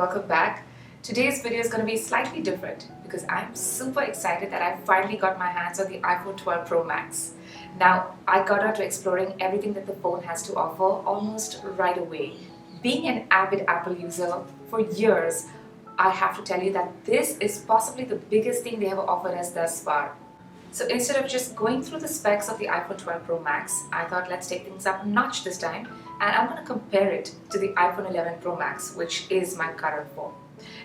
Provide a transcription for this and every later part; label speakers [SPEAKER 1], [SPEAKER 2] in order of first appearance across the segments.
[SPEAKER 1] welcome back. Today's video is going to be slightly different because I'm super excited that I finally got my hands on the iPhone 12 Pro Max. Now, I got out to exploring everything that the phone has to offer almost right away. Being an avid Apple user for years, I have to tell you that this is possibly the biggest thing they have offered us thus far. So instead of just going through the specs of the iPhone 12 Pro Max, I thought let's take things up a notch this time, and I'm going to compare it to the iPhone 11 Pro Max, which is my current phone.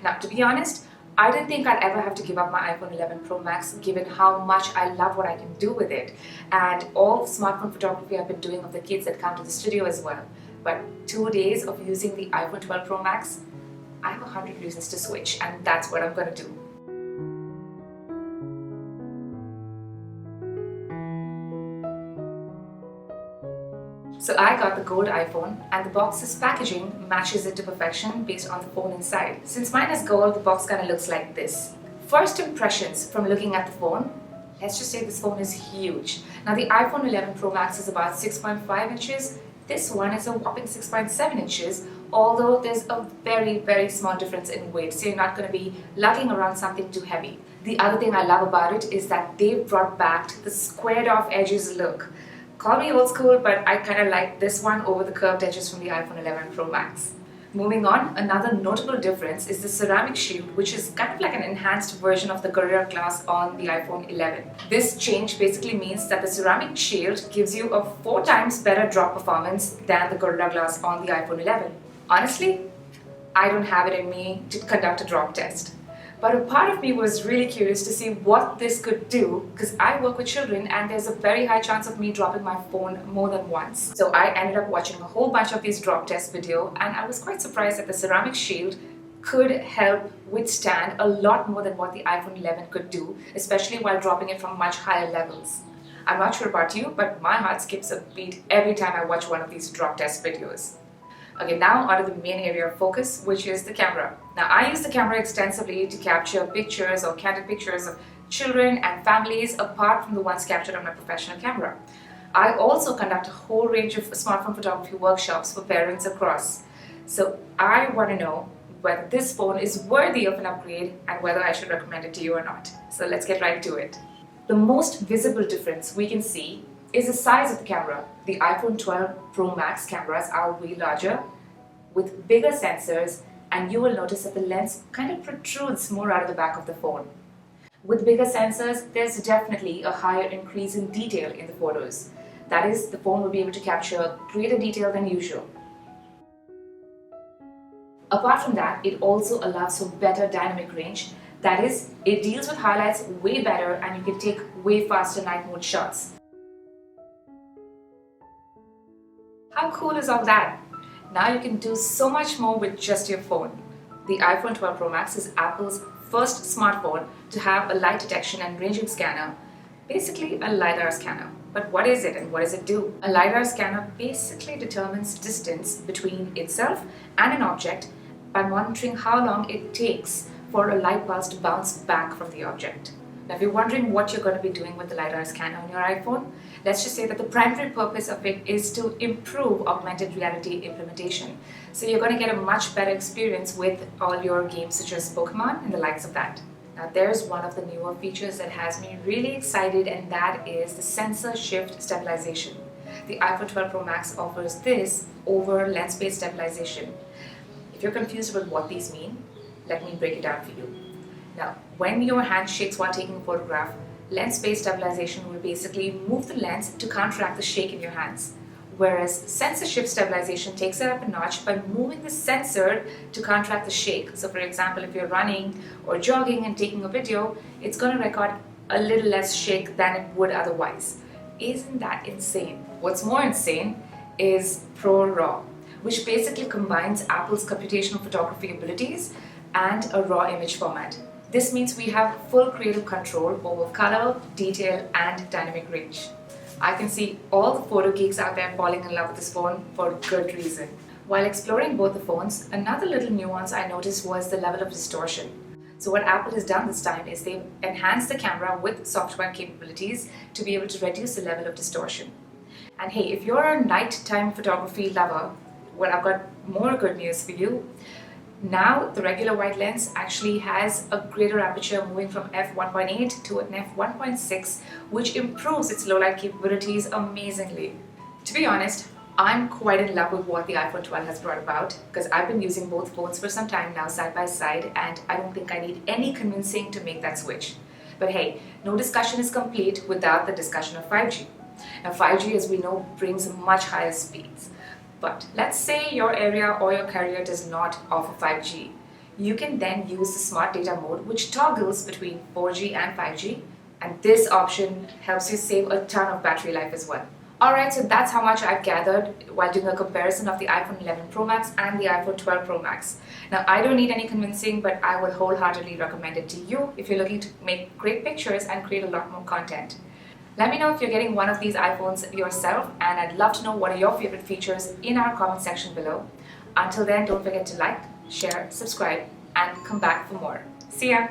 [SPEAKER 1] Now, to be honest, I didn't think I'd ever have to give up my iPhone 11 Pro Max given how much I love what I can do with it and all the smartphone photography I've been doing of the kids that come to the studio as well. But 2 days of using the iPhone 12 Pro Max, I have 100 reasons to switch, and that's what I'm going to do. So I got the gold iPhone, and the box's packaging matches it to perfection based on the phone inside. Since mine is gold, the box kind of looks like this. First impressions from looking at the phone, let's just say this phone is huge. Now the iPhone 11 Pro Max is about 6.5 inches. This one is a whopping 6.7 inches, although there's a very small difference in weight, so you're not going to be lugging around something too heavy. The other thing I love about it is that they've brought back the squared off edges look. Call me old school, but I kind of like this one over the curved edges from the iPhone 11 Pro Max. Moving on, another notable difference is the ceramic shield, which is kind of like an enhanced version of the Gorilla Glass on the iPhone 11. This change basically means that the ceramic shield gives you a 4 times better drop performance than the Gorilla Glass on the iPhone 11. Honestly, I don't have it in me to conduct a drop test. But a part of me was really curious to see what this could do because I work with children and there's a very high chance of me dropping my phone more than once. So I ended up watching a whole bunch of these drop test videos, and I was quite surprised that the ceramic shield could help withstand a lot more than what the iPhone 11 could do, especially while dropping it from much higher levels. I'm not sure about you, but my heart skips a beat every time I watch one of these drop test videos. Okay, now onto the main area of focus, which is the camera. Now, I use the camera extensively to capture pictures or candid pictures of children and families apart from the ones captured on my professional camera. I also conduct a whole range of smartphone photography workshops for parents across. So I want to know whether this phone is worthy of an upgrade and whether I should recommend it to you or not. So let's get right to it. The most visible difference we can see is the size of the camera. The iPhone 12 Pro Max cameras are way larger with bigger sensors, and you will notice that the lens kind of protrudes more out of the back of the phone. With bigger sensors, there's definitely a higher increase in detail in the photos. That is, the phone will be able to capture greater detail than usual. Apart from that, it also allows for better dynamic range. That is, it deals with highlights way better and you can take way faster night mode shots. How cool is all that? Now you can do so much more with just your phone. The iPhone 12 Pro Max is Apple's first smartphone to have a light detection and ranging scanner, basically a LiDAR scanner. But what is it and what does it do? A LiDAR scanner basically determines distance between itself and an object by monitoring how long it takes for a light pulse to bounce back from the object. Now, if you're wondering what you're going to be doing with the LiDAR scanner on your iPhone, let's just say that the primary purpose of it is to improve augmented reality implementation. So you're going to get a much better experience with all your games such as Pokemon and the likes of that. Now, there's one of the newer features that has me really excited, and that is the sensor shift stabilization. The iPhone 12 Pro Max offers this over lens-based stabilization. If you're confused about what these mean, let me break it down for you. Now, when your hand shakes while taking a photograph, lens-based stabilization will basically move the lens to counteract the shake in your hands. Whereas sensor shift stabilization takes it up a notch by moving the sensor to counteract the shake. So for example, if you're running or jogging and taking a video, it's going to record a little less shake than it would otherwise. Isn't that insane? What's more insane is ProRAW, which basically combines Apple's computational photography abilities and a raw image format. This means we have full creative control over color, detail, and dynamic range. I can see all the photo geeks out there falling in love with this phone for good reason. While exploring both the phones, another little nuance I noticed was the level of distortion. So what Apple has done this time is they've enhanced the camera with software capabilities to be able to reduce the level of distortion. And hey, if you're a nighttime photography lover, well, I've got more good news for you. Now, the regular wide lens actually has a greater aperture moving from f1.8 to an f1.6, which improves its low light capabilities amazingly. To be honest, I'm quite in love with what the iPhone 12 has brought about because I've been using both phones for some time now side by side, and I don't think I need any convincing to make that switch. But hey, no discussion is complete without the discussion of 5G. Now 5G, as we know, brings much higher speeds. But let's say your area or your carrier does not offer 5G. You can then use the smart data mode, which toggles between 4G and 5G, and this option helps you save a ton of battery life as well. Alright, so that's how much I've gathered while doing a comparison of the iPhone 11 Pro Max and the iPhone 12 Pro Max. Now, I don't need any convincing, but I would wholeheartedly recommend it to you if you're looking to make great pictures and create a lot more content. Let me know if you're getting one of these iPhones yourself, and I'd love to know what are your favorite features in our comment section below. Until then, don't forget to like, share, subscribe, and come back for more. See ya!